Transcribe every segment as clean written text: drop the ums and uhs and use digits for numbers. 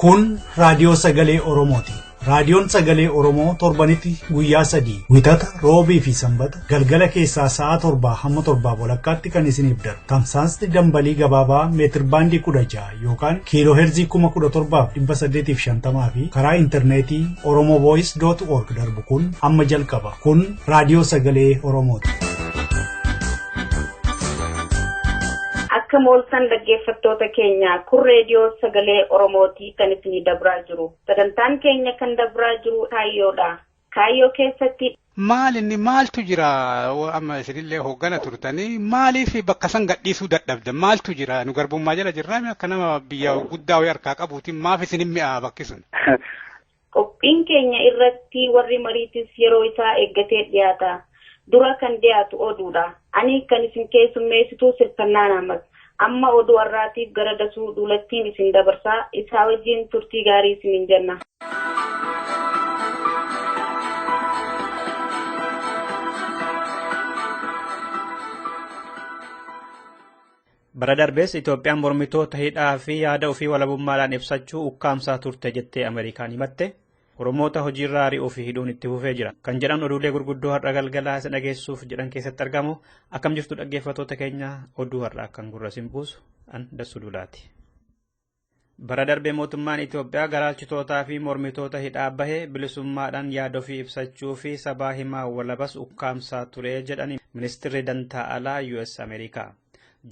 Kun raadiyoo sagalee Oromooti. Raadiyoon sagalee Oromoo torbanitti guyyaa 3 wixata roobii fi sanbata galgala keessaa sa'a 7 hamma 7 walakkaatti kan isiniif darbu. Tamsaasni dambalii gabaabaa meetir baandii 16 yookaan kiiloo heerzii 17,850 fi karaa intarneetii oromovoice.org darbu kun amma jalqaba. Kun raadiyoo sagalee Oromooti. Akka mooltan dhaggeeffattoota keenya kun reediyoo sagalee Oromooti kan isinii dabraa jiru. Sagantaan keenya kan dabraa jiru kaayyoodha. Kaayyoo keessatti maaltu jira amma isinillee hoggana turtanii maaliif bakka san gadhiisuu dadhabdan maaltu jira nu garbummaa jala jirraa akka nama biyya guddaa wayii harkaa qabuutiin maaf isin mi'aa bakki sun. Qophiin keenya irratti warri mariitis yeroo isaa eeggatee dhiyaata. Dura kan dhiyaatu oduudha. Ani kan isin keessummeessituu Sirfannaa Naamas. Amma oduu har'aatiif gara dasuu duulattiin isin dabarsaa isaa wajjin turtii gaarii isiniin jenna. Bara darbees Itoophiyaan mormitoota hidhaa fi yaada ofii walabummaadhaan ibsachuu ukkaamsaa turte jettee Ameerikaan himatte. Oromoota hojiirraa ari'uu fi hidhuun itti fufee jira. Kan jedhan oduulee gurguddoo har'a galgalaa isa dhageessuuf jedhan keessatti argamu. Akkam jirtu dhaggeeffattoota keenya oduu har'a akkan gurra simbuusu an Dassuu Dulaati. Bara darbee mootummaan Itoophiyaa garaalchitootaa fi mormitoota hidhaa bahee bilisummaadhaan yaada ofii ibsachuu fi sabaa himaa walabas ukkaamsaa ture jedhani ministeerri dantaa alaa US Ameerikaa.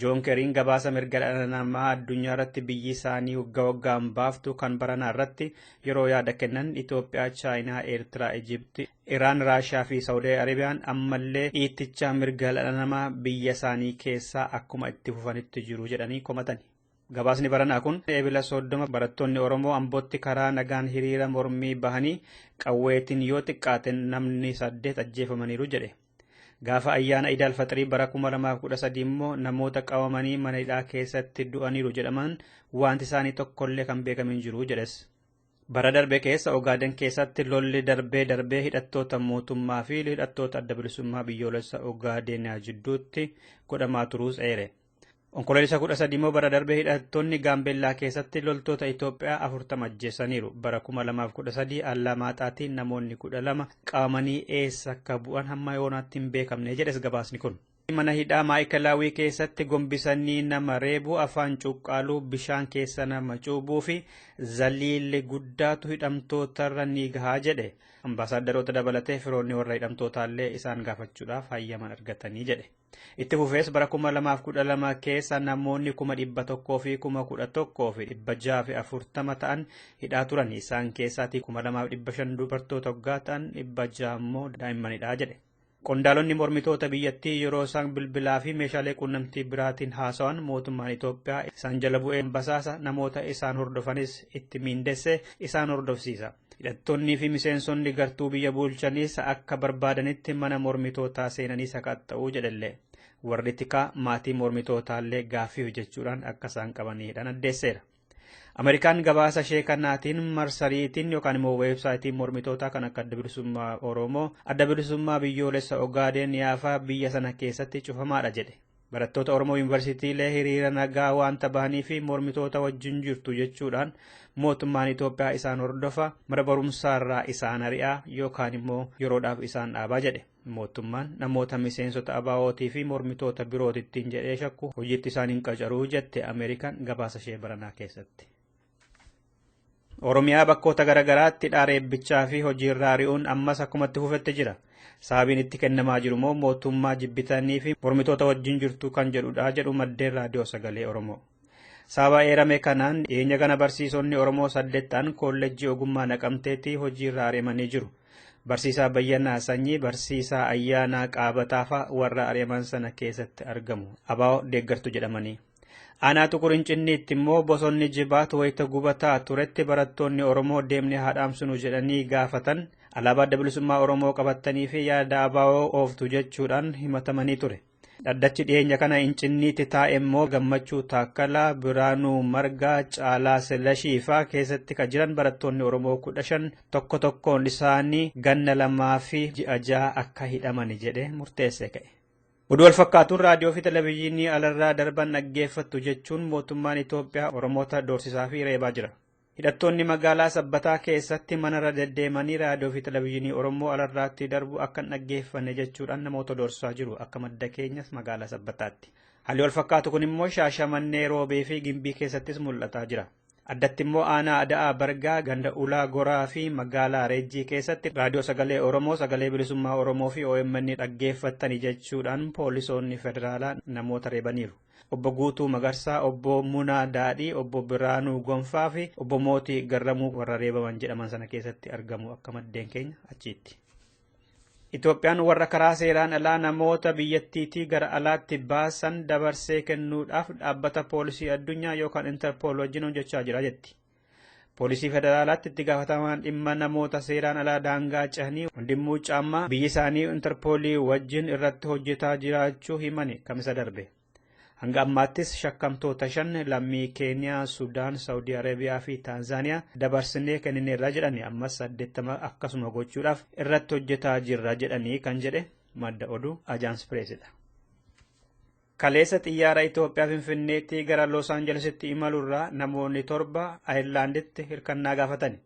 Joon Keriin gabaasa mirga dhala namaa addunyaa irratti biyyi isaanii waggaan baaftu kan baranaa irratti yeroo yaada kennan Itoophiyaa, Chaayinaa, Eertiraa, Ijipti, Iraan, Raashiyaa fi Saawudii Arabiyaan ammallee dhiitticha mirga dhala namaa biyya isaanii keessaa akkuma itti fufanitti jiru jedhanii komatani. Gabaasni baranaa kun eebila 30 barattoonni Oromoo Ambootti karaa nagaan hiriira mormii bahanii qawweetiin yoo xiqqaate namni 8 ajjeefamaniiru jedhe. Gaafa ayyaana Iid al-Fixrii bara 2013 immoo namoota qabamanii mana hidhaa keessatti du'aniiru jedhaman wanti isaanii tokkollee kan beekamin jiru jedhes. Bara darbe keessa Ogaaden keessatti lolli darbee hidhattoota mootummaa fi hidhattoota adda bilisummaa biyyoolessa Ogaadeniyaa jidduutti godhamaa turuus eere. Onkololeessa 13 immoo bara darbee hidhattoonni Gaambeellaa keessatti loltoota Itoophiyaa 40 ajjeessaniiru. Bara 2013 Allamaaxaatiin namoonni 12 qabamanii eessa akka bu'an hamma yoonaatti hin beekamne jedhes gabaasni kun. Mana hidhaa Maayikalaawii keessatti gombisanii nama reebuu, afaan cuqqaaluu, bishaan keessa nama cuubuu fi zaliilli guddaatu hidhamtootarra ni gahaa jedhe. Ambaasaaddaroota dabalatee firoonni warra hidhamtootaallee isaan gaafachuudhaaf hayyaman argatanii jedhe. Itti fufees bara 2012 keessa namoonni 100,000 fi 11,640 ta'an hidhaa turan. Isaan keessaatii 2,500 dubartoota waggaa ta'an 600 immoo daa'immanidha jedhe. Qondaalonni mormitoota biyyattii yeroo isaan bilbilaa fi meeshaalee quunnamtii biraatiin haasawan mootummaan Itoophiyaa isaan jala bu'ee basaasa namoota isaan hordofanis itti miindesse isaan hordofsiisa. Hidhattoonnii fi miseensonni gartuu biyya bulchanis akka barbaadanitti mana mormitootaa seenanii sakatta'uu jedhallee. Warri tikaa maatii mormitootaallee gaaffiif jechuudhaan akka isaan qabaniidhaan addeesseera. Ameerikaan gabaasa ishee kanaatiin marsariitiin yookaan immoo weebsaayitiin mormitootaa kan akka adda bilisummaa Oromoo, adda bilisummaa biyyoolessa Ogaadeniyaa fa'aa biyya sana keessatti cufamaadha jedhe. Barattoota Oromoo yuunivarsiitiilee hiriira nagaa waanta bahanii fi mormitoota wajjin jirtu jechuudhaan mootummaan Itoophiyaa isaan hordofa mana barumsaarraa isaan ari'aa yookaan immoo yeroodhaaf isaan dhaabaa jedhe. Mootummaan namoota miseensota ABO'tii fi mormitoota birootittiin jedhee shakku hojiitti isaan hin qacaruu jette Ameerikaan gabaasa ishee baranaa keessatti. Oromiyaa bakkoota garagaraatti dhaareebbichaa fi hojiirraa ari'uun ammas akkumatti fufetti jira. Sababiin itti kennamaa jiru immoo mootummaa jibbitanii fi mormitoota wajjin jirtu kan jedhudha jedhu maddeen raadiyoo sagalee Oromoo. Sababa eerame kanaan dhiyeenya kana barsiisonni Oromoo 8 kolleejjii ogummaa Naqamteetti hojiirraa ari'amanii jiru. Barsiisaa Bayyanaa Sanyii, Barsiisaa Ayyaanaa Qaabataa fa'aa warra ari'aman sana keessatti argamu. ABO deeggartu jedhamanii. Aanaa Tuqurincinniitti immoo bosonni Jibaatu wayita gubataa turetti barattoonni Oromoo deemnee haadhaamsinu jedhanii gaafatan alaabaa adda bilisummaa Oromoo qabatanii fi yaada ABO ooftu jechuudhaan himatamanii ture. Dhaddachi dhiyeenya kana Incinniitti taa'e immoo Gammachuu Taakkalaa, Biraanuu Margaa, Caalaa Selashii fa'aa keessatti kan jiran barattoonni Oromoo 15 tokko tokkoon isaanii ganna 2 fi ji'a 6 akka hidhaman jedhe murteessee ka'e. Oduu wal fakkaatuun raadiyoo fi televezyiinii alarraa darban dhaggeeffattu jechuun mootummaan Itoophiyaa Oromoota doorsisaa fi reebaa jira. Hidhattoonni magaalaa Sabbataa keessatti manarra deddeemanii raadiyoo fi televizyiinii Oromoo alarraatti darbu akka hin dhaggeeffanne jechuudhaan namoota dorsaa jiru akka madda keenyas magaalaa Sabbataatti. Haalli wal fakkaatu kun immoo Shaashamannee, Roobee fi Gimbii keessattis mul'ataa jira. Addatti immoo aanaa Ada'aa Bargaa, Ganda Ulaa Goraa fi magaalaa Reejjii keessatti raadiyoo Sagalee Oromoo, Sagalee Bilisummaa Oromoo fi OMN dhaggeeffattanii jechuudhaan poolisoonni federaalaa namoota reebaniiru. Obbo Guutuu Magarsaa, Obbo Munaa Daadhii, Obbo Biraanuu Gonfaa fi Obbo Mootii Garramuu warra reebaman jedhaman sana keessatti argamu akka maddeen keenya achiitti. Itoophiyaan warra karaa seeraan alaa namoota biyyattiitii gara alaatti baasan dabarsee kennuudhaaf dhaabbata poolisii addunyaa yookaan Interpool wajjin hojjechaa jira jetti. Poolisii federaalaatti itti gaafatamaan dhimma namoota seeraan alaa daangaa cehanii hundimmuu caammaa biyyi isaanii Interpoolii wajjin irratti hojjetaa jiraachuu himani kamisa darbe. Hanga ammaattis shakkamtoota 5 lammii Keeniyaa, Sudaan, Saawudii Arabiyaa fi Taanzaaniyaa dabarsinee kennineerra jedhanii ammas 80 akkasuma gochuudhaaf irratti hojjetaa jirra jedhanii kan jedhe madda oduu Ajaans Pireesidha. Kaleessa xiyyaara Itoophiyaa Finfinneetti gara Los Aanjelesitti imaluurraa namoonni 7 Ayirlaanditti hirkannaa gaafatani.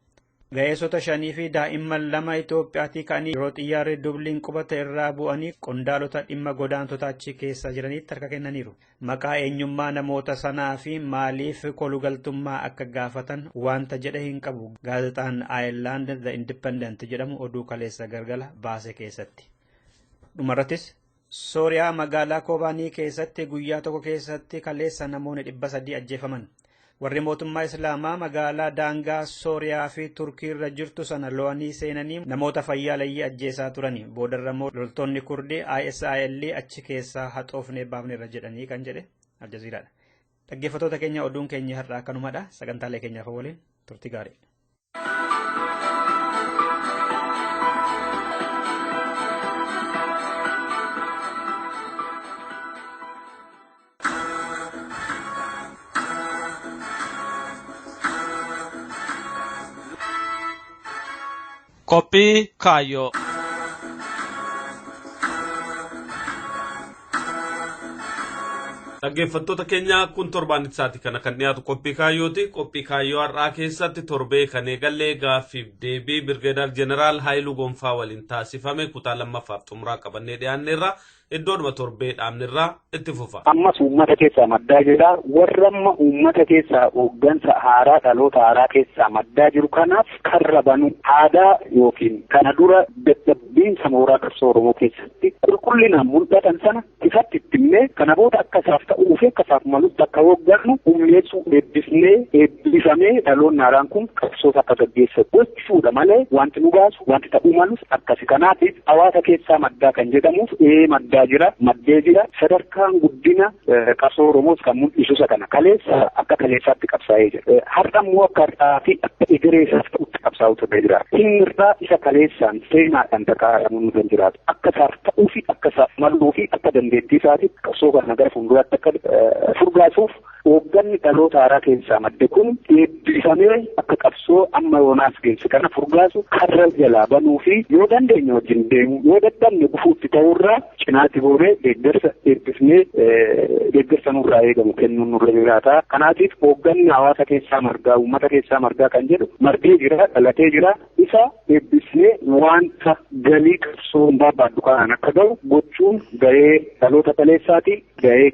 Ga'eessota 5 fi daa'imman 2 Itoophiyaatii ka'anii yeroo xiyyaarri Dubliin qubata irraa bu'anii qondaalota dhimma godaantota achi keessa jiranitti harka kennaniiru. Maqaa eenyummaa namoota sanaa fi maaliif kolugaltummaa akka gaafatan wanta jedhe hin qabu. Gaazexaan Ayirlaand The Independent jedhamu oduu kaleessa galgala baase keessatti. Dhumarrattis Sooriyaa magaalaa Kobaanii keessatti guyyaa tokko keessatti kaleessa namoonni 300 ajjeefaman. Warri mootummaa Islaamaa magaalaa daangaa Sooriyaa fi Turkii irra jirtu sana lo'anii seenanii namoota fayyaalayyii ajjeesaa turani. Boodarra immoo loltoonni Kurdii ISIL achi keessaa haxoofnee baafneerra jedhanii kan jedhe Aljaziiraadha. Dhaggeeffattoota keenya oduun keenya har'aa kanumadha. Sagantaalee keenyaaf waliin turtii gaarii. Qophii Kaayyoo. Dhaggeeffattoota keenya kun torbaanitti isaati kana kan dhiyaatu qophii kaayyooti. Qophii kaayyoo har'aa keessatti torbee kan eegallee gaaffiif deebii Birgeedar Jeneraal Haayiluu Gonfaa waliin taasifame kutaa lammaffaaf xumuraa qabannee dhiyaanneerra. Iddoodhuma torbee dhaabnerraa itti fufa. Ammas uummata keessaa maddaa jira. Warra amma uummata keessaa hooggansa haaraa dhaloota haaraa keessaa maddaa jiru kanaaf karra banu aadaa yookiin kana dura dadhabbiinsa mooraa qabsoo Oromoo keessatti qulqullinaan mul'atan sana ifatti ittimnee kana booda akka isaaf ta'uu fi akka isaaf malutti akka hooggannu humneessuu eebbifamee dhaloonni haaraan kun qabsoota akka gaggeessu gochuudha malee wanti nu baasu wanti ta'uu malus akkasi. Kanaatiif hawaasa keessaa maddaa kan jedhamuuf maddaa jira maddee jira sadarkaan guddina qabsoo Oromoos kan mul'isu isa kana kaleessa akka kaleessaatti qabsaa'ee jira. Har'a immoo akka har'aa fi akka egereessaaf ta'utti qabsaa'u turre jira. Inni irraa isa kaleessaan seenaadhaan takaaramuu nu jiraatu akka isaaf ta'uu fi akka isaaf maluu fi akka dandeettii isaatiif qabsoo kana gara fuulduraatti akka furgaasuuf hoogganni dhaloota haaraa keessaa madde kun eebbifamee akka qabsoo amma yoonaas geesse kana furgaasu karra jalaa banuu fi yoo dandeenya wajjin deemu yoo dadhabne gufuutti ta'urraa cinaatti booree deeggarsa eebbifnee deeggarsa nurraa eegamu kennuun nurra jiraata. Kanaatiif hoogganni hawaasa keessaa margaa uummata keessaa margaa kan jedhu margee jira dhalatee jira isa eebbisnee wanta galii qabsoo barbaaddu kanaan akka ga'u gochuun gahee dhaloota kaleessaati gahee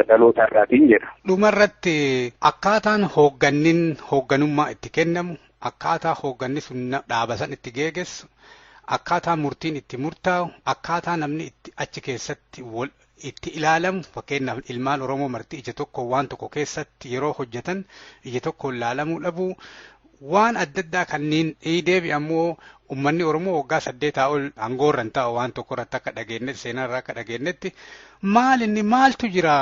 dhaloota irraatiin jedha. Dhumarratti akkaataan hoogganummaa itti kennamu akkaataa hoogganni sun dhaaba san itti geeggessu akkaataa murtiin itti murtaa'u akkaataa namni achi keessatti itti ilaalamu fakkeenyaaf ilmaan Oromoo marti ija tokko waan tokko keessatti yeroo hojjetan ija tokko ilaalamuu dhabu waan adda addaa kanneen deebi ammoo ummanni Oromoo waggaa 8 ol aangoorra hin taa'u waan tokko irratti akka dhageenyetti seenarraa akka dhageenyetti maaltu jira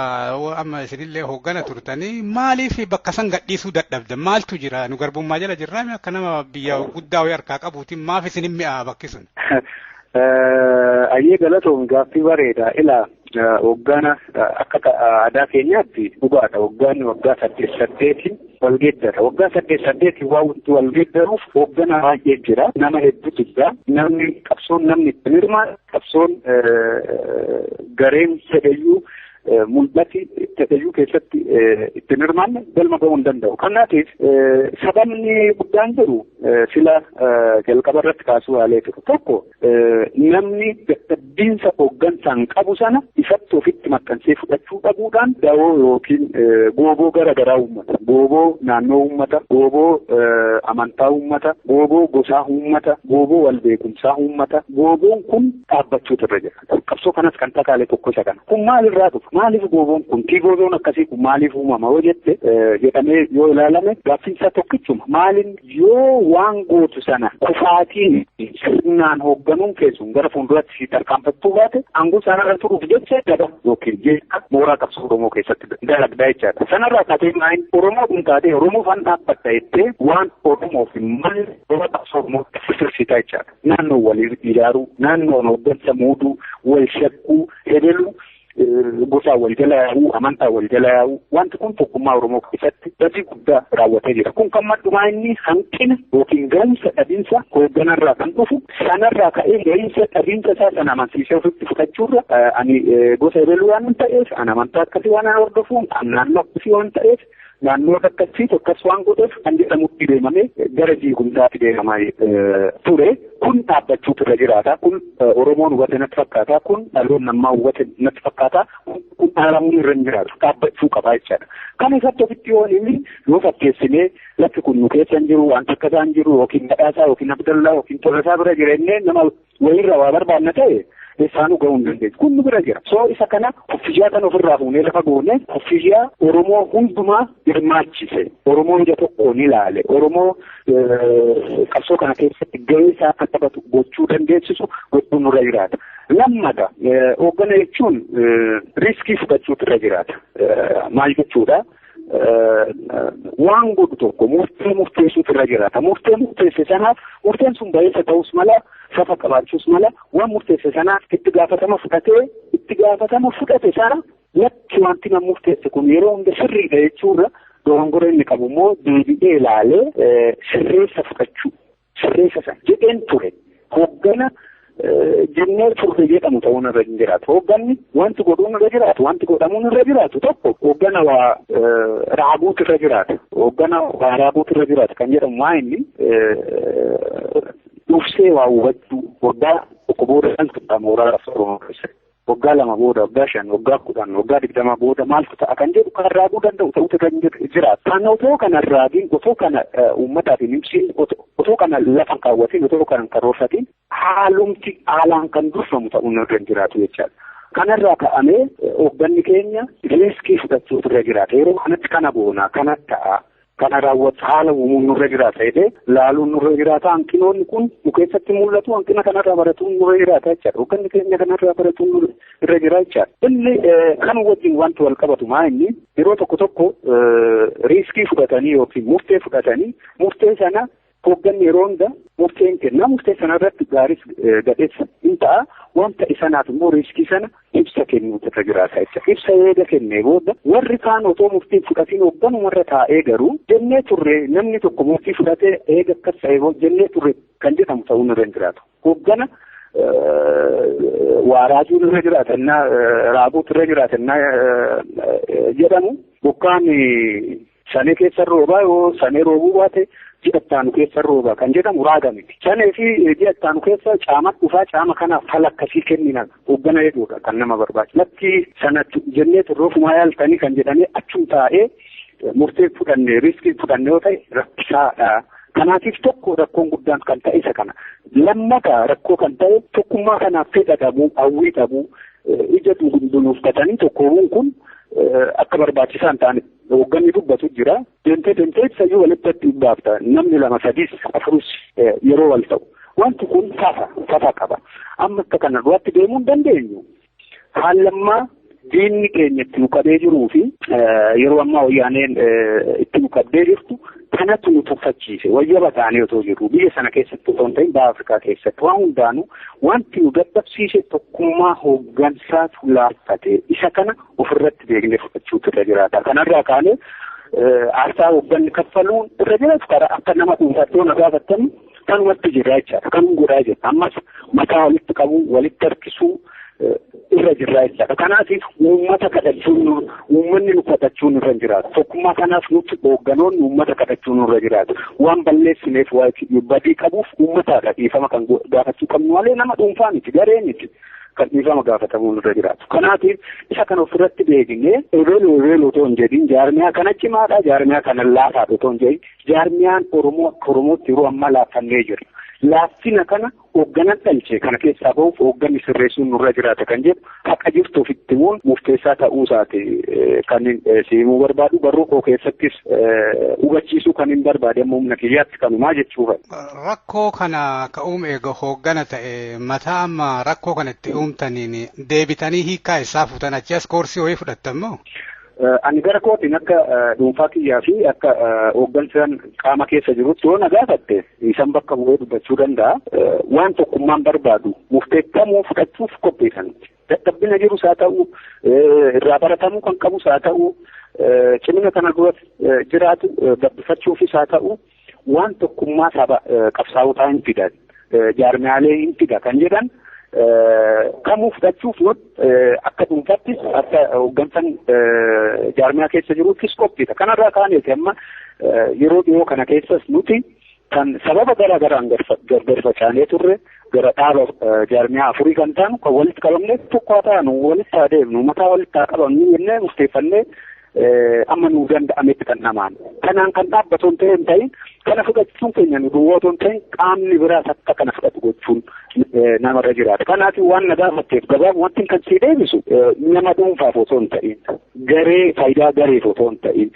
amma isinillee hooggana turtanii maaliif bakka san gadhiisuu dadhabdan maaltu jira nu garbummaa jala jirraami akka nama biyya guddaa wayii harkaa qabuutiin maaf isin hin mi'aa bakki sun. Ayyee galatoon gaaffii bareeda ilaa hoggana akka aadaa keenyaatti dhugaadha hogganni waggaa 8 walgeeddara waggaa 8 wal geeddaruuf hoggana baay'ee jira nama hedduutu jira namni qabsoon namni itti hirmaatu qabsoon gareen fedhayyuu mul'ati ta'eyyuu keessatti ittiin hirmaanne galma ga'uu hin danda'u. Kanaatiif sababni guddaan jiru sila jalqaba irratti kaasuu yaalee jiru tokko namni dadhabbiinsa hooggansaan qabu sana ifatti ofitti maxxansee fudhachuu dhabuudhaan dawoo yookiin gooboo gara garaa uummata, gooboo naannoo uummata, gooboo amantaa uummata, gooboo gosaa uummata, gooboo walbeekumsaa uummata. Gooboon kun dhaabbachuutu irra jira. Qabsoo kanas kan takaalee tokko isa kana. Kun maalirraa dhufu? Maaliif gooboon kun gooboon akkasii kun maaliif uumama yoo jette jedhamee yoo ilaalame gaaffiinsa tokkichuma. Maalin yoo waan gootu sana kufaatiin sirnaan hoogganuun keessuun gara fuulduratti tarkaanfattuu baate aangoo sanarra turuuf jecha daba yookiin jecha mooraa qabsoo Oromoo keessatti dalagdaa jechaadha. Sanarraa kaatee maayin Oromoo kun taatee Oromoo fan dhaabbata jettee waan Oromoof malee mooraa qabsoo Oromootti sirsiitaa jechaadha. Naannoo walii ijaaruu, naannoon hooggansa muuduu, wal shakkuu, hedeluu gosaa wal jala yaa'uu, amantaa wal jala yaa'uu wanti kun tokkummaa Oromoo keessatti badii guddaa raawwatee jira. Kun kan maddumaa inni hanqina yookiin ga'umsa dhabinsa hoogganarraa kan dhufu sanarraa ka'ee ga'umsa dhabinsa isaa sana amansiisee ofitti fudhachuurra ani gosa hedeluu waan ta'eef, an amantaa akkasii waan hordofuun, an naannoo akkasii waan ta'eef naannoo akkasii tokkas waan godheef kan jedhamutti deemamee gara diigumsaatti deemamaa ture. Kun dhaabbachuutu irra jiraata. Kun Oromoon hubate natti fakkaata. Kun dhaloonni namaa hubate natti fakkaata. Kun dhaalamuu irra hin jiraatu. Dhaabbachuu qabaa jechaadha. Kan isatti ofitti yoo fakkeessinee lafti kun nu keessa hin jiru, wanta akkasaa hin jiru, yookiin Badhaasaa, yookiin Abdallaa, yookiin Tolasaa bira jireenyee nama wayirra waa barbaanna ta'e isaanuu ga'uu hin dandeenye. Kun nu bira jira. So isa kana kuffishaa kan ofirraa fuunee lafa goone kuffishaa Oromoo hundumaa hirmaachise. Oromoo ija tokkoon ilaale. Oromoo qabsoo kana keessatti gahee isaa akka taphatu gochuu dandeessisu gochuun nurra jiraata. Lammata hooggana jechuun riiskii fudhachuutu irra jiraata. Maal jechuudha? Waan godhu tokko murteessuutu irra jiraata. Murteesse sanaaf murteen sun baay'isa ta'us mala safa qabaachuus mala waan murteesse sanaaf itti gaafatama fudhate sana lakki wanti nama murteesse kun yeroo hunda sirriidha jechuudha. Dogongora inni qabu immoo deebi'ee ilaalee sirreessa fudhachuu sirreessa sana jedheen ture hooggana jennee turre jedhamu ta'uun irra hin jiraatu. Hoogganni wanti godhuun irra jiraatu, wanti godhamuun irra jiraatu tokko hooggana waa raabuutu irra jiraata. Hooggana waa raabuutu irra jiraata kan jedhamu maa inni dursee waa hubachuu waggaa tokko booda maaltu ta'a mooraa qabsoo Oromoo keessatti. Waggaa 2 booda, waggaa 5, waggaa 10, waggaa 20 booda maaltu ta'a kan jedhu kan raaguu danda'u ta'utu irra jiraata. Kan otoo kana raagiin, otoo kana uummataaf hin ibsin, otoo kana lafa kaawwatiin, otoo kana karoorfatiin haalumti haalaan kan durfamu ta'uun irra jiraatu jechaadha. Kanarraa ka'amee hoogganni keenya riiskii fudhachuutu irra jiraata. Yeroo kanatti kana boona, kana ta'a. Kana raawwatu haala uumuun nurra jiraata jedhee laaluun nurra jiraata. Hanqinoonni kun nu keessatti mul'atu. Hanqina kanarraa baratuun nurra jiraata jechaadha. Hoogganni keenya kanarraa baratuun irra jira jechaadha. Inni kan wajjin wanti wal qabatu maa inni yeroo tokko riiskii fudhatanii yookiin murtee fudhatanii murtee sana hoogganni yeroo hunda murteen kenna. Murtee sana irratti gaaris gadheessa hin ta'a. Wanta isanaaf immoo riiskii sana ibsa kennuutu irra jiraata jecha. Ibsa eega kennee booda warri kaan otoo murtii fudhatiin hoogganumarra taa'ee garuu jennee turre namni tokko murtii fudhatee eega akkas ta'e jennee turre kan jedhamu ta'uun irra hin jiraatu. Hooggana waa raajuun irra jiraatannaa raabuutu irra jiraatannaa jedhamu bokkaan sanee keessa roobaa yoo sanee roobuu baate ji'attaanu keessa roobaa kan jedhamu raaga miti. Sanee fi ji'attaanu keessa caama dhufaa caama kanaaf fala akkasii kennina hooggana jedhuudha kan nama barbaachisu. Lakki sana jennee turroofumaa yaaltanii kan jedhanii achum taa'ee murtee fudhannee riiskii fudhannee yoo ta'e rakkisaadha. Kanaatiif tokko rakkoon guddaan kan ta'e isa kana. Lammata rakkoo kan ta'e tokkummaa kanaaf fedha dhabuu, hawwii dhabuu, ija dunuuffatanii tokkoowwan kun akka barbaachisaa hin taane hoogganni dubbatu jira. Deemtee sayyuu walitti baafta namni 2, 3, 4 yeroo wal ta'u. Wanti kun fafa qaba. Amma akka kana duratti deemuu hin dandeenyu. Haallammaa diinni keenya itti nu qabee jiruu fi yeroo ammaa wayyaaneen itti nu qabdee jirtu kanatu nu tuffachiise. Wayyaba taanee otoo jiru biyya sana keessatti otoo hin ta'in baha Afrikaa keessatti waan hundaanuu wanti nu dadhabsiise tokkummaa hooggansaatu laaffate. Isa kana ofirratti beeknee fudhachuutu irra jiraata. Kanarraa kaanee aarsaa hoogganni kaffaluun irra jiraatu karaa akka nama dhuunfattoo na gaafattamu kanumatti jira jechaadha. Kan godhaa jira. Ammas mataa walitti qabuu, walitti harkisuu, irra jirra jechaadha. Kanaatiif uummata kadhachuun uummanni nu kadhachuun irra jiraatu. Tokkummaa kanaaf nuti hoogganoonni uummata kadhachuun irra jiraatu. Waan balleessineef badii qabuuf uummataadha dhiifama kan gaafachuu qabnu malee nama dhuunfaa miti garee miti. Kan dhiifama gaafatamuun irra jiraatu. Kanaatiif isa kana ofirratti beeknee ebeeluu otoo hin jedhin jaarmiyaa kana cimaadha jaarmiyaa kana laafaadha otoo hin jedhin jaarmiyaan Oromootti yeroo ammaa laaffannee jira. Laaffina kana hoogganan dhalchee kana keessaa bahuuf hoogganni sirreessuun nurra jiraata kan jedhu haqa jirtu ofitti himuun murteessaa ta'uu isaati kan siimuu barbaadu barruu koo keessattis hubachiisuu kan hin barbaade amma humna kiyyaatti kanumaa jechuudha. Rakkoo kana ka uume eega hooggana ta'e mataa amma rakkoo kana itti uumtaniin deebitanii hiikaa isaa fuutan achi as koorsii wayii fudhattammoo? Ani gara kootiin akka dhuunfaa kiyyaa fi akka hooggansaan qaama keessa jirutti yoo na gaafatte isan bakka bu'ee dubbachuu danda'a. Waan tokkummaan barbaadu murteeffamuu fudhachuuf qopheessanitti. Dadhabbina jirus haa ta'u, irraa baratamuu kan qabus haa ta'u, cimina kana dura jiraatu gabbifachuufis haa ta'u, waan tokkummaa saba qabsaa'otaa hin fidan, jaarmiyaalee hin fida kan jedhan kamuu fudhachuuf akka dhuunfaattis akka hooggansan jaarmiyaa keessa jiruuttis qophiidha. Kanarraa kaaneeti amma yeroo dhiyoo kana keessas nuti kan sababa garaa garaan gargar facaanee turre gara dhaaba jaarmiyaa afurii kan taanu kan walitti qabamnee tokko haa taanu walitti haa deemnu mataa walitti haa qabamnu jennee murteeffannee amma nuu danda'ametti kan namaan. Kanaan kan dhaabbatoon ta'e hin ta'in kana fudhachuun keenya nu duwwootoon ta'in qaamni biraas akka kana fudhatu gochuun namarra jiraata. Kanaafuu waan na gaafatteef gabaabumatti wanti kan sii deebisu nama dhuunfaaf otoo hin ta'in garee faayidaa gareef otoo hin ta'in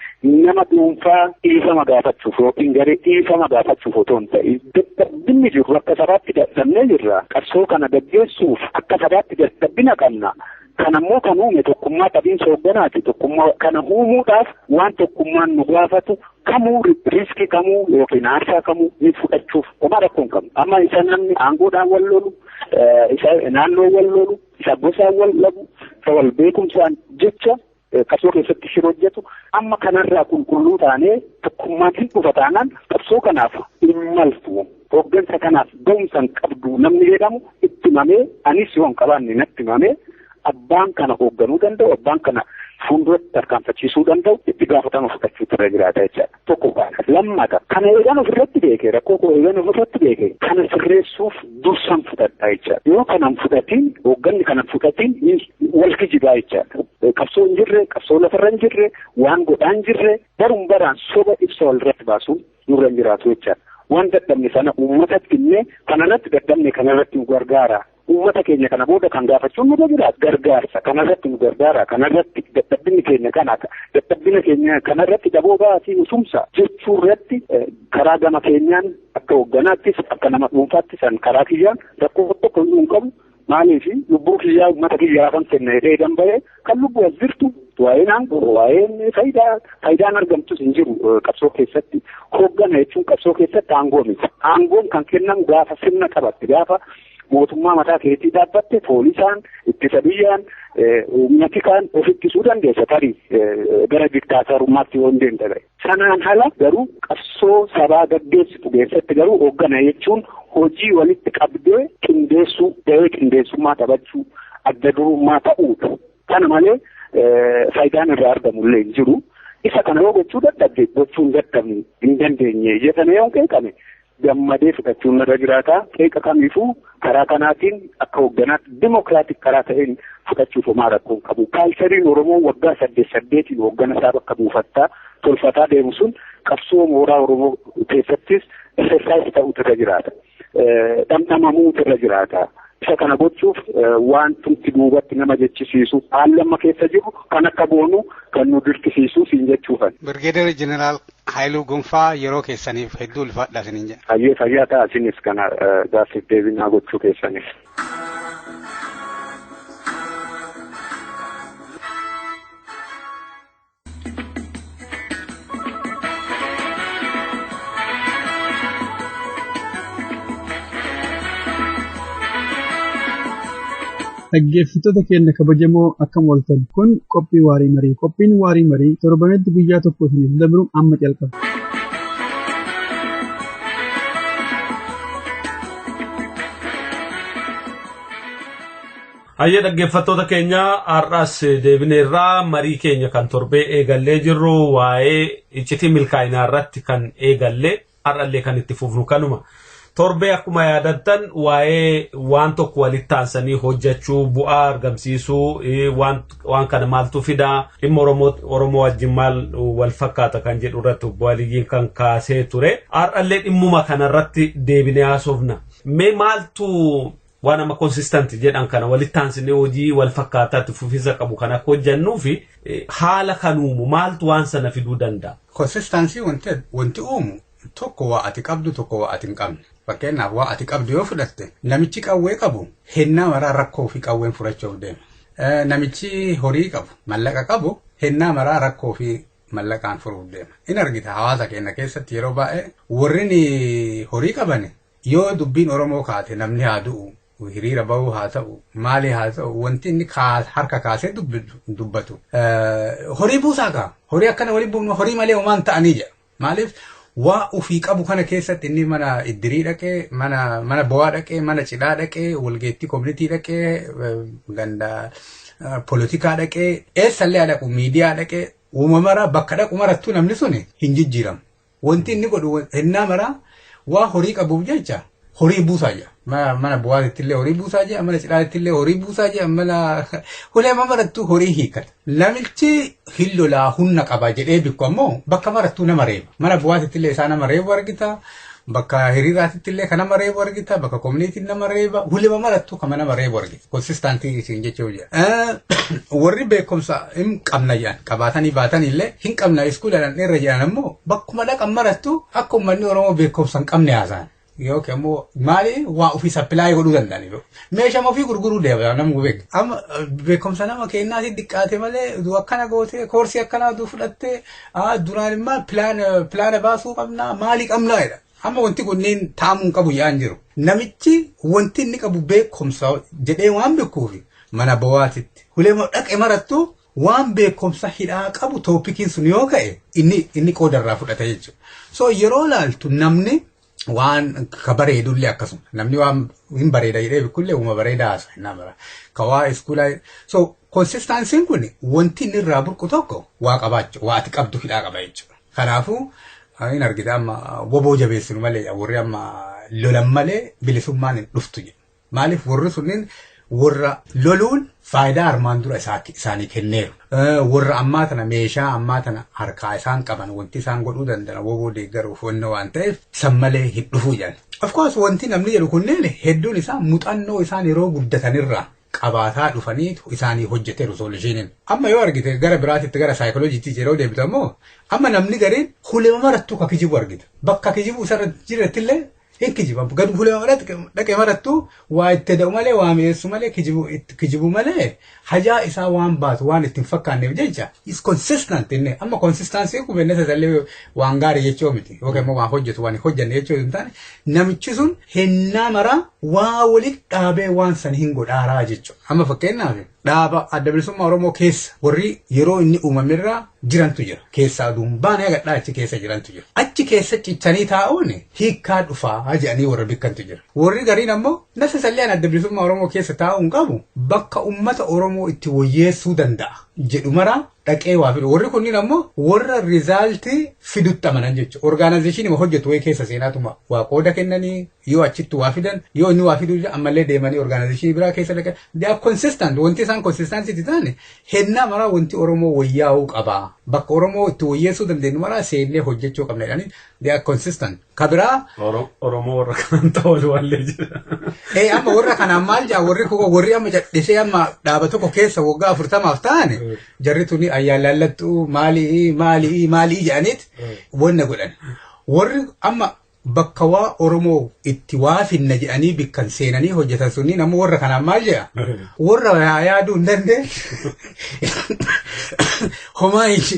nama dhuunfaa dhiifama gaafachuuf yookiin garee dhiifama gaafachuuf otoo hin ta'in dadhabbinni jiru akka sabaatti dadhabnee jirra. Qabsoo kana gaggeessuuf akka sabaatti dadhabbina qabna. Kanammoo kan uume tokkummaa qabiinsa hoogganaati. Tokkummaa kana uumuudhaaf waan tokkummaan nu gaafatu kamuu riskii kamuu yookiin aarsaa kamuu ni fudhachuuf homaa rakkoon qabnu. Amma isa namni aangoodhaan wal lolu, isa naannoo wal lolu, isa gosaan wal labu, isa wal beekumsaan jecha qabsoo keessatti shira hojjetu amma kanarraa qulqulluu taanee tokkummaan hin dhufa taanaan qabsoo kanaaf hin maltu. Hooggansa kanaaf ga'umsa hin qabdu namni jedhamu itti himamee anis yoo hin qabaanne natti himamee abbaan kana hoogganuu danda'u, abbaan kana fuulduratti tarkaanfachiisuu danda'u itti gaafatama fudhachuutu irra jiraata jechaadha. Tokko kana lammata kana eegan ofirratti beekee rakkoo koo eegan ofirratti beekee kana sirreessuuf dursan fudhadha jechaadha. Yoo kanan fudhatiin hoogganni kanan fudhatiin wal kijibaa jechaadha. Qabsoo hin jirre, qabsoo lafarra hin jirre, waan godhaa hin jirre baruun baraan soba ibsa walirratti baasuun nurra hin jiraatu jechaadha. Waan dadhabne sana uummatatti illee kanarratti dadhabne kanarratti nu gargaara. Uummata keenya kana booda kan gaafachuun nu jiraatu gargaarsa kanarratti nu gargaara kanarratti dadhabbinni keenya kana dadhabbina keenya kanarratti daboo baasii usumsa jechuurratti karaa gama keenyaan akka hoogganaattis akka nama dhuunfaattis karaa kiyyaan rakkoo tokko hin qabu maaliif lubbuu kiyyaa uummata kiyyaa kan kenne jedhee damba'ee kan lubbuu as jirtu waa'een aangoo waa'een faayidaan argamtus hin jiru qabsoo keessatti hooggana jechuun qabsoo keessatti aangoo miti aangoon kan kennamu gaafa sirna qabatte gaafa mootummaa mataa keetii dhaabbatte poolisaan ittisa biyyaan humnati kaan of ittisuu dandeessa tarii gara diktaatorummaatti yoo hin deemte sanaan hala garuu qabsoo sabaa gaggeessitu keessatti garuu hooggana jechuun hojii walitti qabdee qindeessuu gahee qindeessummaa taphachuu adda durummaa ta'uudha. Kana malee faayidaan irraa argamullee hin jiru. Isa kana yoo gochuu dadhabde gochuu hin dandeenye jetame yoo qeeqame gammadee fudhachuun irra jiraata. Qeeqa kamiifuu karaa kanaatiin akka hoogganaatti dimokiraatik karaa ta'een fudhachuuf homaa rakkoon qabu. Kaalchariin Oromoo waggaa 8 hooggana isaa bakka buufattaa tolfataa deemu sun qabsoo mooraa Oromoo keessattis exercise ta'uutu irra jiraata. Dhamdhamamuutu irra jiraata. Isa kana gochuuf wanti duubatti nama jechisiisu haalli amma keessa jiru kan akka boonu kan nu dirqisiisu siin jechuufan. Birgeedar Jeneraal Haayiluu Gonfaa yeroo keessaniif hedduu ulfaadha isiniin jedha. Hayyee fayyaa ta'a isinis kana gaaffiif deebinaa gochuu keessaniif. Dhaggeeffattoota keenya kabajamoo akkam ooltan kun qophii waarii marii. Qophiin waarii marii torbanetti guyyaa tokko isiniif dabru amma jalqaba. Hayyee dhaggeeffattoota keenya har'as deebineerraa marii keenya kan torbee eegallee jirru waa'ee iccitii milkaa'inaa irratti kan eegallee har'allee kan itti fufnu kanuma. Torbee akkuma yaadattan waa'ee waan tokko walitti aansanii hojjechuu bu'aa argamsiisuu waan kana maaltu fidaa dhimma Oromoo wajjin maal wal fakkaata kan jedhu irratti bu'aaliyyiin kan kaasee ture. Har'allee dhimmuma kanarratti deebinee haasofna. Mee maaltu waan amma konsistanti jedhan kana walitti aansinee hojii wal fakkaataatti fufiinsa qabu kan akka hojjennuu fi haala kanuumu maaltu waan sana fiduu danda'a? Konsistansii wanti uumu tokko waa ati qabdu tokko waa ati hin qabne. Fakkeenyaaf waa ati qabdu yoo fudhatte namichi qawwee qabu hennaa maraa rakkoo fi qawween furachuuf deema. Namichi horii qabu mallaqa qabu hennaa maraa rakkoo fi mallaqaan furuuf deema. In argita hawaasa keenya keessatti yeroo baay'ee warri horii qaban yoo dubbiin Oromoo kaate namni haa du'u. Hiriira bahuu haa ta'u maali haa ta'u wanti inni harka kaasee dubbatu horii buusaa qaba horii akkana waliin buufnu horii malee homaan ta'anii jedha maaliif waa ufii qabu kana keessatti inni mana iddirii dhaqee mana bo'aa dhaqee mana cidhaa dhaqee walgeettii koominitii dhaqee ganda poolitikaa dhaqee eessallee dhaqu miidiyaa dhaqee uumamara bakka dhaqu marattuu namni sun hin jijjiiramu wanti inni godhu hennaa maraa waa horii qabuuf jecha horii buusaa jira. Mana bu'aatitti illee horii buusaa jira, mana cidhaatti illee horii buusaa jira, mana hulee marattuu horii hiikata. Namichi hin lolaa humna qaba jedhee bikku ammoo bakka marattuu nama reeba. Mana bu'aatitti illee isaa nama reebu argita, bakka hiriiraatitti illee kan nama reebu argita, bakka koominiitiin nama reeba, hulee marattuu kan nama reebu argita. Konsistaantii isiin jechuu jira. Warri beekumsa hin qabna jedhan qabaatanii baatanii illee hin qabna iskuulaan irra jedhan ammoo bakkuma dhaqan marattuu akka uummanni Oromoo beekumsa hin qabne haasa'an. Yookiin ammoo maali waa ofii sappilaayii godhuu danda'ani. Meeshaa ofii gurguruu deema namni beeku. Amma beekumsa nama kennaati diqqaate malee akkana gootee koorsii akkanaa fudhattee duraan immoo pilaana baasuu qabnaa maalii qabnaa jedha. Amma wanti kunneen taa'amuu qabu yaa'an jiru. Namichi wanti inni qabu beekumsa jedhee waan beekuufi mana bo'aatitti hulee dhaqee marattu waan beekumsa hidhaa qabu tooppikiin sun yoo ka'e inni qoodarraa fudhata jechuudha. So yeroo laaltu namni waan ka bareedullee akkasuma namni waan hin bareeda jedhee bikkullee uuma bareedaa haasa hin amara ka waa iskuulaa so konsistaansiin kun wanti inni irraa burqu tokko waa qabaachuu waa ati qabdu hidhaa qaba jechuudha. Kanaafuu hin argita amma woboo jabeessinu malee warri amma lolan malee bilisummaan hin dhuftu jedhu maaliif warri sunniin warra loluun faayidaa armaan dura isaanii kenneeru. Warra ammaa tana meeshaa ammaa tana harkaa isaan qaban wanti isaan godhuu danda'an woboo deeggaruuf wanna waan ta'eef san malee hin dhufuu jedhan. Of course wanti namni jedhu kunneen hedduun isaa muuxannoo isaan yeroo guddatanirraa qabaataa dhufaniitu isaanii hojjeteeru solushiniin. Amma yoo argite gara biraatitti gara saayikolojiitti yeroo deebitu ammoo amma namni gariin hulema marattuu ka kijibu argita. Bakka kijibu isarra jirattillee hin kijiba. Gadu hulema dhaqee marattuu waa itti da'u malee waa mi'eessu malee kijibu malee hajaa isaa waan baatu waan ittiin fakkaanneef jecha is consistent inni amma consistency kun bennesa sallee waan gaarii jechuu miti yookaan immoo waan hojjetu waan hojjanne jechuu hin taane namichi sun hennaa maraa waa walitti dhaabee waan san hin godhaaraa jechuudha. Amma fakkeenyaaf dhaaba adda bilisummaa Oromoo keessa warri yeroo inni uumamirraa jirantu jira. Keessaa duumbaanee agadhaa achi keessa jirantu jira. Achi keessa cichanii taa'uun hiikkaa dhufaa jedhanii warra bikkantu jira. Warri gariin ammoo nasa salleen adda bilisummaa Oromoo keessa taa'uun qabu bakka uummata Oromoo itti wayyeessuu danda'a jedhu maraa dhaqee waa fidu. Warri kunniin ammoo warra rizaaltii fidutti amanan jechuudha. Orgaanaayizeshinii hojjetu wayii keessa seenaatuma waa qooda kennanii yoo achitti waa fidan yoo inni waa fiduu ammallee deemanii orgaanaayizeshinii biraa keessa dhaqan. They are consistent. Wanti isaan consistency taane hennaa maraa wanti Oromoo wayyaa'uu qabaa. Bakka Oromoo itti wayyeessuu dandeenyu maraa seennee hojjechuu qabna jedhanii they are consistent. Kabiraa Oromoo warra kanaan ta'uu wallee jira. Amma warra kanaan maal jaa warri amma cadhisee amma dhaaba tokko keessa waggaa 40 ta'ane jarri tuni ayyaalaallattuu maalii jedhaniit wanna godhan. Warri amma bakka waa Oromoo itti waa finna jedhanii bikkan seenanii hojjetan sunniin ammoo warra kanaan maal jedha warra yaaduu hin dandeenye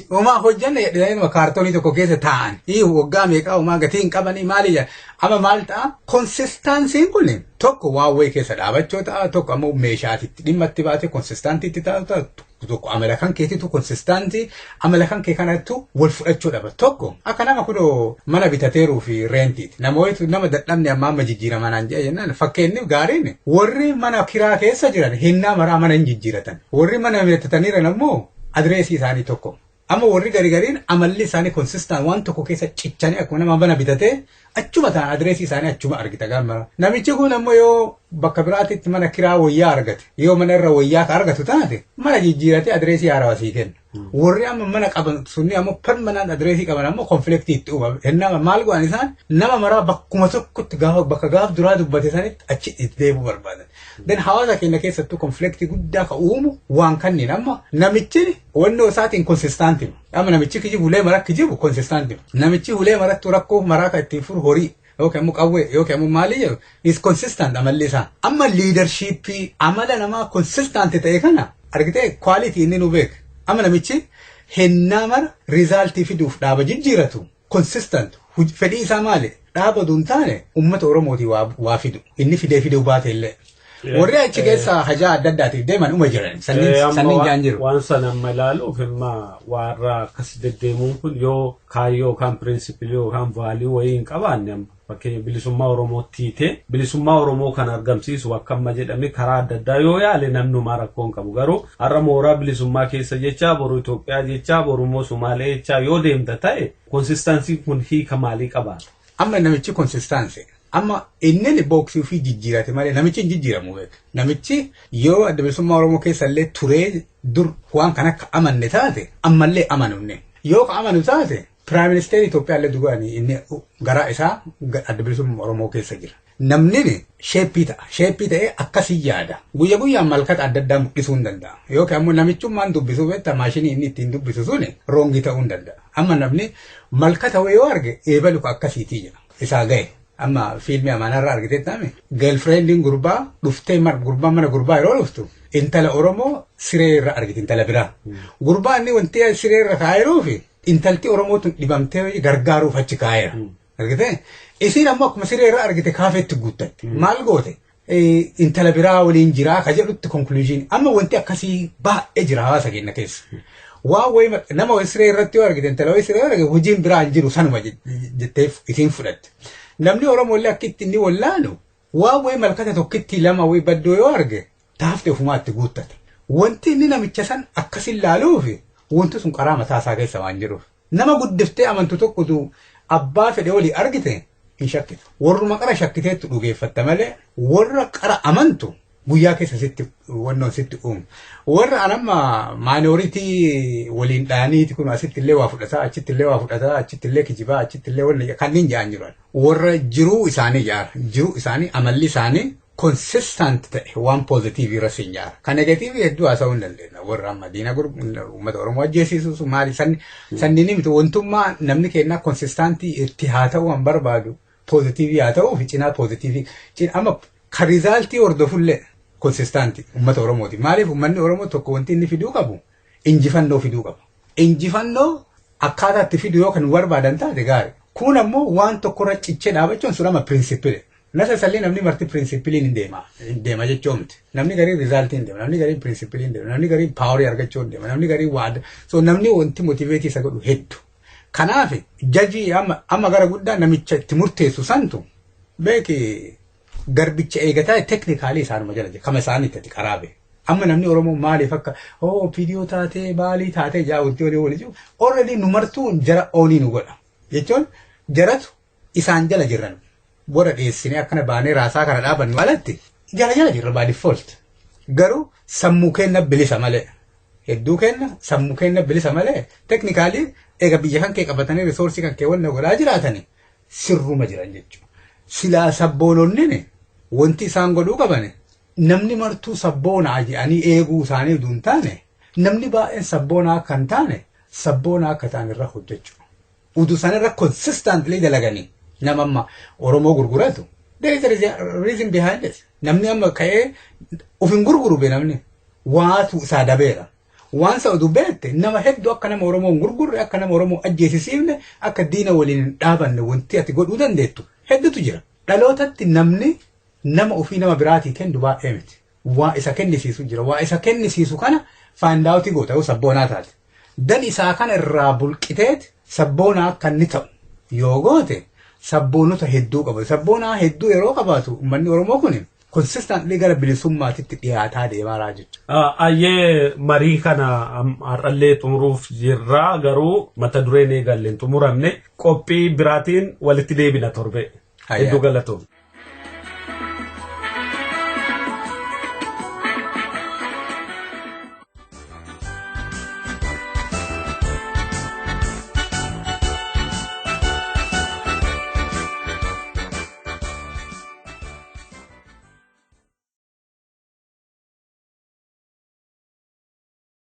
homaa hojjanne jedhanii kaartoonii tokko keessa taa'an waggaa meeqaa homaa gatii hin qabanii maali jedha. Amma maal ta'a konsistaansiin kun tokko waa wayii keessa dhaabachuu ta'a tokko ammoo meeshaatitti dhimma itti baatee konsistaantiitti taa'u tokko amala kan keetitu konsistaantii amala kan kee kanattu wal fudhachuu dhaba tokko akka nama kunoo mana bitateeruu fi reentiiti namoota nama dadhabne amma jijjiiraman aan jedha jennaan fakkeenyaaf gaariin warri mana kiraa keessa jiran hinnaa maraa mana hin jijjiiratan warri mana bitataniiran ammoo adreesii isaanii tokko amma warri gariin amalli isaanii konsistaan waan tokko keessa cichanii akkuma nama mana bitatee achuma ta'an adreesii isaanii achuma argita gaamara namichi kun ammoo yoo bakka biraatitti mana kiraa wayyaa argate yoo mana irra wayyaa ka argatu taate mana jijjiirate adreesii haarawaa sii kenna warri amma mana qaban sunni ammoo permanent adreesii qaban ammoo konfliktii itti uumame hennama maal godhan isaan nama maraa bakkuma tokkotti bakka gaaf duraa dubbate sanitti achi itti deebi'uu barbaadan den hawaasa keenya keessattuu konfliktii guddaa ka uumu waan kanniin amma namichi wannoo isaatiin konsistaantii amma namichi kijibu hulee maraa kijibu konsistaantii namichi hulee marattu rakkoo maraa ka ittiin furu horii yookaan muqawwee yookaan maali jedhu is consistent amalli isaa amma leadership amala namaa consistent ta'e kana argitee quality inni nu beek amma namichi hennaa mara result fiduuf dhaaba jijjiiratu consistent fedhii isaa maali dhaaba duntaane ummata oromootii waa fidu inni fiduu baate illee warri achi keessa hajaa adda addaatiif deeman uma jiran sanniin jaan jiru waan sana amma ilaaluuf imma warra akkas deddeemuun kun yoo kaayyoo yookaan pirinsipilii yookaan vaalii wayii hin qabaanne amma fakkeenya bilisummaa Oromootti ta'e bilisummaa Oromoo kan argamsiisu akka amma jedhame karaa adda addaa yoo yaale namnumaa rakkoon qabu garuu har'a mooraa bilisummaa keessa jechaa boru Itoophiyaa jechaa boru Somaalee jechaa yoo deemta ta'e konsistansii kun hiika maalii qabaata amma namichi konsistansii amma inni boksii fi jijjiirate malee namichi hin jijjiiramu beeka namichi yoo adda bilisummaa Oromoo keessa illee turee dur waan kan akka amanne taate ammallee amanunne yoo ka amanu taate Prime Minister Itoophiyaa illee dugaanii inni garaa isaa adda bilisummaa Oromoo keessa jira namni sheeppii ta'ee akkasii yaada guyya guyyaan malkata adda addaa mul'isuu hin danda'a yookaan ammoo namichummaan dubbisuu beektaa maashinii inni ittiin dubbisu suni roongii ta'uu hin danda'a amma namni malkata yoo arge eebalu akkasiitii jira isaa ga'e amma fiilmii amaanarraa argiteettame girlfriendiin gurbaa dhuftee gurbaa mana gurbaa yeroo dhuftu intala Oromoo siree irra argite intala biraa gurbaa inni wanti siree irra kaa'eeruufi intalti Oromootu dhibamtee gargaaruuf achi kaa'eera argite isiin ammoo akkuma siree irra argite kaafeetti guuttatti maal goote intala biraa waliin jiraa ka jedhutti konkuluuziin amma wanti akkasii baay'ee jira hawaasa keenya keessa waa wayi nama siree irratti yoo argite intala siree irra argite hojiin biraa hin jiru sanuma jetteef isiin fudhatte namni Oromoo illee akkitti inni wallaanu waa wayi malkata tokkitti lama wayi baddoo yoo arge taafte ofumaatti guuttate wanti inni namicha san akkasin laaluufi wanti sun qaraa mataa isaa keessa waan jiruuf nama guddiftee amantu tokkotu abbaa fedhe walii argite hin shakkitu warruma qara shakkiteettu dhugeeffatta malee warra qara amantu guyyaa keessa sitti wannoon sitti uumu warra anamma maayinooritii waliin dhaaniiti kun asitti illee waa fudhataa achitti illee waa fudhataa achitti illee kijibaa achitti illee wanna kanneen ja'an jiran warra jiruu isaanii jaara jiruu isaanii amalli isaanii consistent ta'e waan positive irra sin jaara kan negative hedduu haasa'uu hin dandeenya warra amma diina uummata Oromoo ajjeesisu maali sanniini miti wantummaa namni kennaa consistantii itti haa ta'uu han barbaadu positive haa ta'uu fi cinaa positive amma kan rizaaltii hordofullee konsistaantii uummata Oromooti maaliif uummanni Oromoo tokko wanti inni fiduu qabu injifannoo fiduu qaba injifannoo akkaataa itti fidu yoo kan barbaadan taate gaarii kun ammoo waan tokkorra cichee dhaabachuun sun ama pirinsipile nasa sallee namni marti pirinsipiliin hin deema jechuu miti namni garii rizaaltii hin deema namni garii pirinsipiliin hin deema namni garii paawarii argachuu hin deema namni garii waada so namni wanti motiveetii isa godhu hedduu kanaaf jajii amma gara guddaa namicha itti murteessu santu beeki garbicha eegataa teknikaalii isaanuma jala jira kama isaaniitti ati qaraabe amma namni Oromoo maaliif akka viidiyoo taatee baalii taatee jaawutti walii jiru already nu martuun jara oonii nu godha jechuun jaratu isaan jala jiran bora dhiyeessinee akkana baanee raasaa kana dhaabannu alatti jala jirra by default garuu sammuu kenna bilisa malee hedduu kenna sammuu kenna bilisa malee teknikaalii eega biyya kan kee qabatanii risoorsii kan kee wanna godhaa jiraatanii sirruma jiran jechuudha silaa sabboononni wanti isaan godhuu qaban namni martuu sabboonaa jedhanii eeguu isaanii duun taane namni baay'een sabboonaa kan taane sabboonaa akka ta'an irra hojjechuu utuu isaan irra consistently dalaganii nama amma Oromoo gurguratu there is a reason behind it namni amma ka'ee ufin gurguru be namni waatu isaa dabeera waan isa oduu beekte nama hedduu akka nama Oromoo gurgurre akka nama Oromoo ajjeesisiifne akka diina waliin dhaabanne wanti ati godhuu dandeettu hedduutu jira dhalootatti namni nama ofii nama biraatii kennu baay'ee miti waa isa kennisiisu jira waa isa kennisiisu kana faandaawutii goota yoo sabboonaa taate. Dan isaa kana irraa bulqiteet sabboonaa kan ni ta'u yoo goote sabboonota hedduu qaba. Sabboonaa hedduu yeroo qabaatu uummanni Oromoo kun konsistantli gara bilisummaatitti dhiyaataa deemaa jechuudha. Ayyee marii kana har'allee xumuruuf jirra garuu mata dureen eegalleen xumuramne qophii biraatiin walitti deebina torbe. Hedduu galatoom.